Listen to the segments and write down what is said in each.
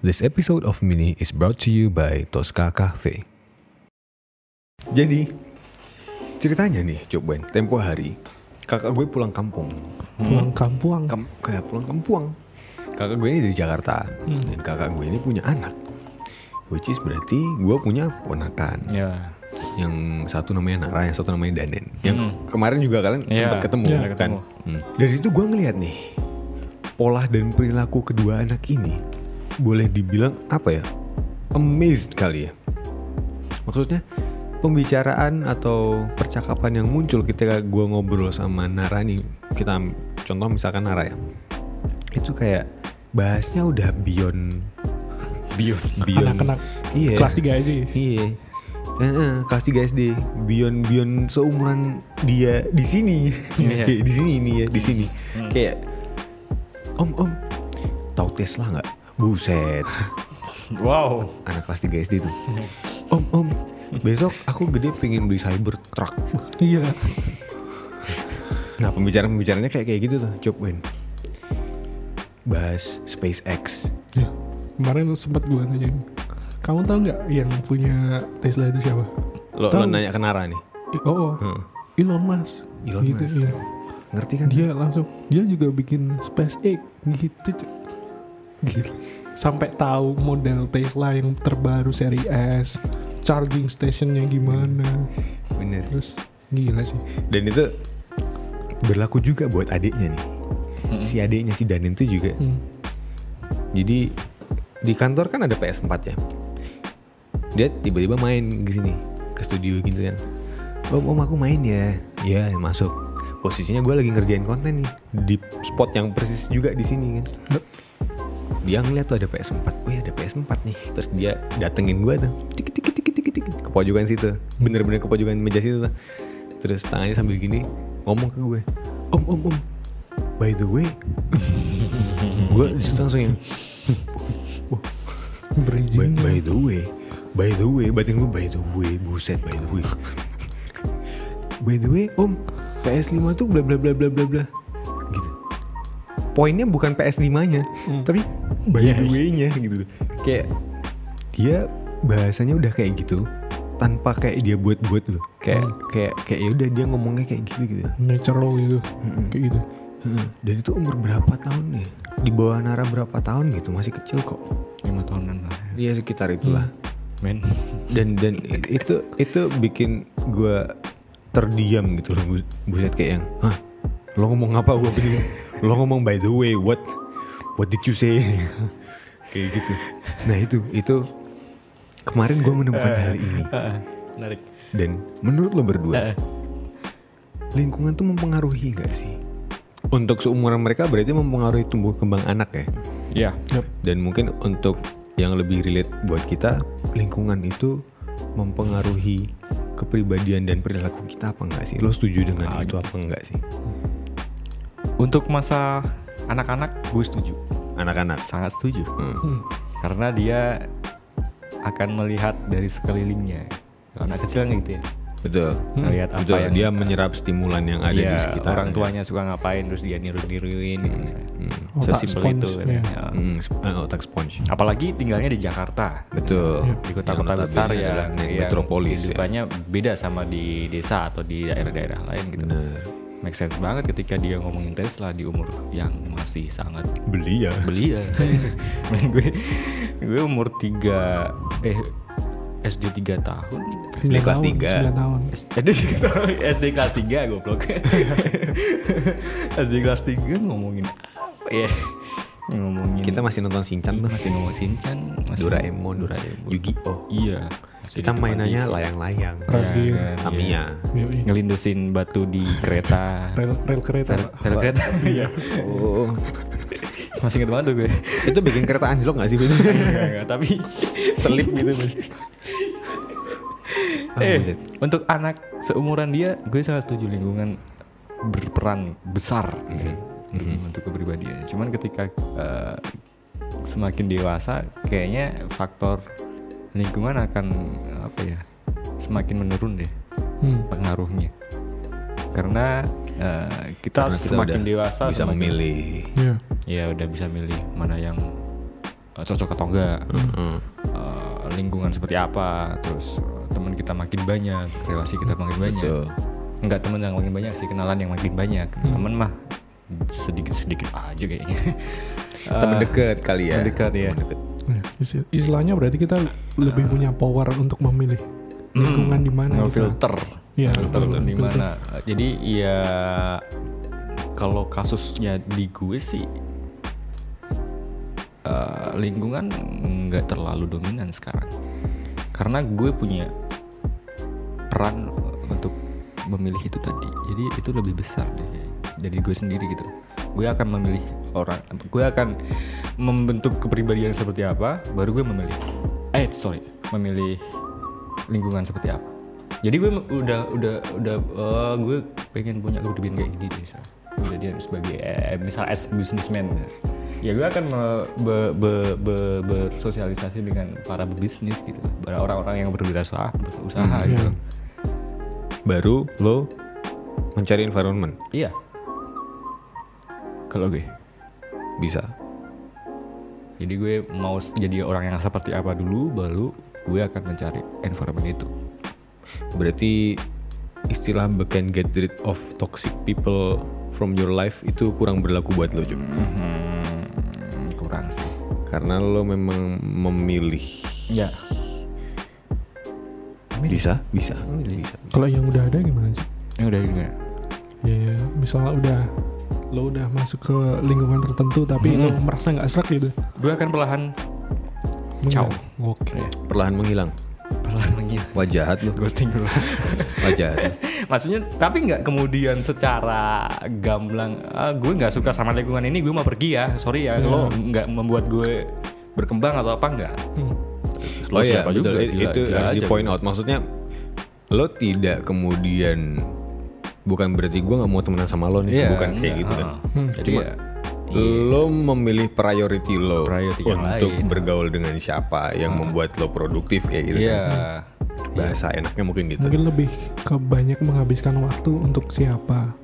This episode of Mini is brought to you by Tosca Cafe. Jadi, ceritanya nih, cobain tempo hari, kakak gue pulang kampung. Pulang kampung? Kayak pulang kampung. Kakak gue ini dari Jakarta, dan kakak gue ini punya anak. Which is berarti gue punya ponakan. Ya. Yang satu namanya Nara, yang satu namanya Danen. Yang kemarin juga kalian sempat ketemu kan. Dari situ gue ngeliat nih, pola dan perilaku kedua anak ini boleh dibilang apa ya, amazed kali ya. Maksudnya pembicaraan atau percakapan yang muncul ketika gue ngobrol sama Nara nih, kita contoh misalkan Nara ya, itu kayak bahasnya udah beyond anak-anak kelas 3 SD. Iya. Kelas 3 SD, beyond seumuran dia di sini. Kayak di sini nih ya, di sini. Kayak Om, tahu Tesla nggak? Buset. Wow. Anak kelas 3 SD tuh. Om, besok aku gede pengen beli Cybertruck. Iya. Nah, pembicaranya kayak gitu tuh, cobain. Bahas SpaceX. Ya. Kemarin sempat gue nanyain, kamu tahu nggak yang punya Tesla itu siapa? Lo nanya ke Nara nih. Elon Musk. Elon gitu, Musk. iya. Ngerti kan? Dia juga bikin SpaceX gitu. Gila. Sampai tahu model Tesla yang terbaru seri S, charging stationnya gimana. Bener. Terus gila sih. Dan itu berlaku juga buat adiknya nih. Si adiknya si Danin tuh juga. Jadi di kantor kan ada PS4 ya. Dia tiba-tiba main ke sini, ke studio gitu kan. Om aku main ya. Ya masuk. Posisinya gue lagi ngerjain konten nih di spot yang persis juga di sini kan. Dia ngeliat tuh ada PS4. Wih ada PS4 nih. Terus dia datengin gue tuh. Tik ke pojokan situ. Bener-bener ke pojokan meja situ tuh. Terus tangannya sambil gini ngomong ke gue. Om. By the way. Gue disitu langsung yang berizin. By the way, batin gue by the way, buset by the way. By the way, Om, PS5 tuh bla bla bla bla bla bla. Gitu. Poinnya bukan PS5-nya, tapi by the way-nya gitu. Kayak dia bahasanya udah kayak gitu tanpa kayak dia buat-buat loh. Kayak ya udah dia ngomongnya kayak gitu. Natural gitu. Kayak gitu. Dan itu umur berapa tahun nih? Di bawah Nara berapa tahun gitu, masih kecil kok. 5 tahunan lah. Iya sekitar itulah. Men. Dan itu bikin gue terdiam gitu loh. Buset kayak yang, hah? Lo ngomong apa? Gue bingung. Lo ngomong by the way, what did you say? Kayak gitu. Nah itu kemarin gue menemukan hal ini. Menarik. Dan menurut lo berdua, lingkungan tuh mempengaruhi gak sih? Untuk seumuran mereka berarti mempengaruhi tumbuh kembang anak ya? Iya. Dan mungkin untuk yang lebih relate buat kita, lingkungan itu mempengaruhi kepribadian dan perilaku kita apa enggak sih? Lo setuju dengan itu apa enggak sih? Untuk masa anak-anak gue setuju. Anak-anak? Sangat setuju. Karena dia akan melihat dari sekelilingnya. Kalau anak kecil kan gitu ya. Betul. Melihat apa Betul. yang Dia menyerap stimulan yang ada di sekitar. Orang tuanya suka ngapain terus dia niru-niruin gitu. Otak Sesimpel itu. Otak sponge. Apalagi tinggalnya di Jakarta. Betul. Di kota-kota besar ya, metropolis kehidupannya beda sama di desa atau di daerah-daerah lain gitu. Bener. Make sense banget ketika dia ngomongin Tesla di umur yang masih sangat belia. Men gue umur 3 SD 3 tahun. SD kelas 3 9 tahun. SD kelas 3 goblok. SD kelas 3 ngomongin apa ya? Ngomongin kita masih nonton Shinchan tuh. Masih ngomong Shinchan, Doraemon. Yu-Gi-Oh. Iya. Kita mainannya layang-layang. Iya, Tamiya. Ngelindesin batu di kereta. Rel kereta. Rel kereta. Iya. Oh. Masih inget banget tuh gue. Itu bikin kereta anjlok gak sih? Enggak, tapi selip gitu. Untuk anak seumuran dia, gue sangat setuju lingkungan berperan besar untuk kepribadiannya. Cuman ketika semakin dewasa, kayaknya faktor lingkungan akan semakin menurun deh pengaruhnya. Karena kita semakin dewasa bisa memilih. Ya udah bisa milih mana yang cocok atau enggak, lingkungan seperti apa, terus teman kita makin banyak, relasi kita makin banyak. Betul. Enggak teman yang makin banyak sih, kenalan yang makin banyak. Teman mah sedikit aja kayaknya. Teman dekat kali ya. Teman dekat ya. Istilahnya berarti kita lebih punya power untuk memilih lingkungan di mana kita. Filter. Iya, Filter betul, di mana. Jadi ya kalau kasusnya di gue sih lingkungan nggak terlalu dominan sekarang, karena gue punya peran untuk memilih itu tadi. Jadi itu lebih besar deh dari gue sendiri gitu. Gue akan memilih orang, gue akan membentuk kepribadian seperti apa, baru gue memilih lingkungan seperti apa. Jadi gue gue pengen punya kepribadian kayak gini deh. Udah dia sebagai misal as businessman, ya gue akan bersosialisasi dengan para pebisnis gitu, para orang-orang yang berusaha gitu. Baru lo mencari environment. Iya. Kalau gue Bisa. jadi gue mau jadi orang yang seperti apa dulu, baru gue akan mencari environment itu. Berarti istilah can get rid of toxic people from your life itu kurang berlaku buat lo, Jum. Kurang sih. Karena lo memang memilih. Ya. Bisa. Kalau yang udah ada gimana sih? Yang udah gimana? Ya, misalnya lo udah masuk ke lingkungan tertentu tapi lo merasa nggak serak gitu. Gue akan perlahan ciao. Oke. Perlahan menghilang. Wah jahat lo. Ghosting dulu. Wah jahat. Maksudnya tapi nggak kemudian secara gamblang gue nggak suka sama lingkungan ini, gue mau pergi ya, sorry ya. Lo nggak membuat gue berkembang atau apa enggak. Oh iya betul, juga, itu gila harus di aja. point out. Maksudnya lo tidak kemudian, bukan berarti gue nggak mau temenan sama lo nih, bukan kayak gitu kan. Cuma lo memilih priority lo Priority yang untuk lain. bergaul dengan siapa yang membuat lo produktif kayak gitu Iya. kan. Bahasa enaknya mungkin gitu. Mungkin lebih ke banyak menghabiskan waktu untuk siapa,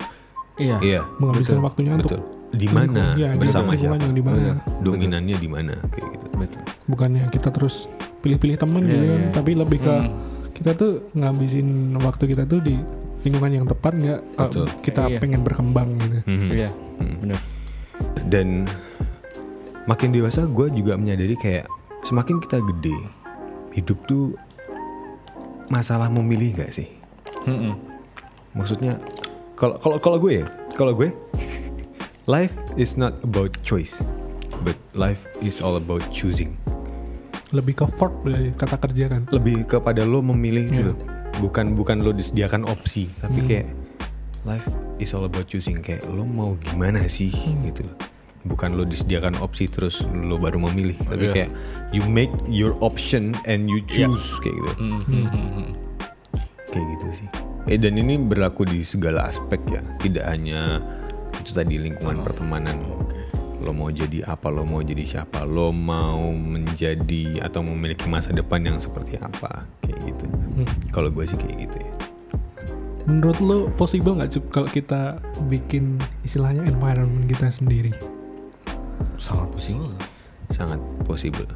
Iya. menghabiskan waktunya Betul. untuk Di mana ya, bersama lingkungan siapa? yang di mana. Dominannya di mana kayak gitu. Betul. Bukannya kita terus pilih-pilih teman gitu kan, tapi lebih ke kita tuh ngabisin waktu kita tuh di lingkungan yang tepat nggak? Betul. Kita Iya. pengen berkembang gitu. Iya. Benar. Dan makin dewasa gue juga menyadari kayak semakin kita gede, hidup tuh masalah memilih gak sih? Maksudnya kalau gue life is not about choice, but life is all about choosing. Lebih ke effort dari kata kerja kan. Lebih kepada lo memilih gitu, bukan lo disediakan opsi, tapi kayak life is all about choosing. Kayak lo mau gimana sih gitu. Bukan lo disediakan opsi terus lo baru memilih, tapi kayak you make your option and you choose kayak gitu. Kayak gitu sih. Dan ini berlaku di segala aspek ya, tidak hanya itu tadi lingkungan pertemanan. Lo mau jadi apa, lo mau jadi siapa, lo mau menjadi atau memiliki masa depan yang seperti apa, kayak gitu. Kalau gue sih kayak gitu ya. Menurut lo possible nggak Cup kalau kita bikin istilahnya environment kita sendiri? Sangat possible. Sangat possible.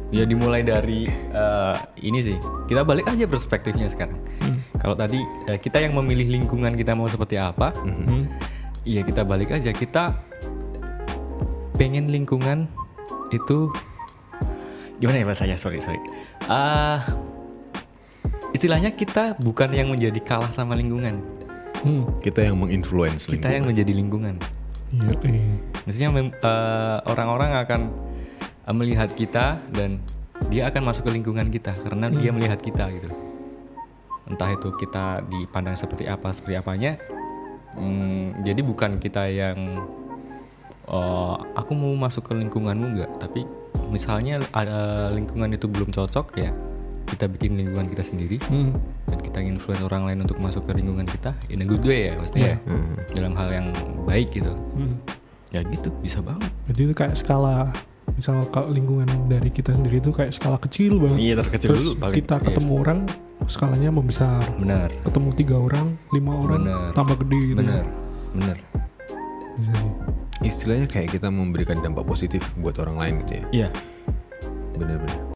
Ya dimulai dari ini sih. Kita balik aja perspektifnya sekarang. Kalau tadi kita yang memilih lingkungan kita mau seperti apa, iya kita balik aja. Kita pengen lingkungan itu gimana ya bahasanya? Sorry. Istilahnya kita bukan yang menjadi kalah sama lingkungan. Kita yang menginfluence Kita yang menjadi lingkungan. Iya. Maksudnya orang-orang akan melihat kita dan dia akan masuk ke lingkungan kita karena dia melihat kita gitu. Entah itu kita dipandang seperti apanya. Jadi bukan kita yang aku mau masuk ke lingkunganmu enggak, tapi misalnya ada lingkungan itu belum cocok ya kita bikin lingkungan kita sendiri dan kita influence orang lain untuk masuk ke lingkungan kita in a good way ya maksudnya dalam hal yang baik gitu. Ya gitu bisa banget. Jadi itu kayak skala, misal kalau lingkungan dari kita sendiri itu kayak skala kecil banget. Iya terkecil Terus dulu paling. kita ketemu orang skalanya membesar. Benar. Ketemu 3 orang, 5 orang, Bener. tambah gede gitu. Benar. Bisa sih. istilahnya kayak kita memberikan dampak positif buat orang lain gitu ya. Iya. Benar-benar.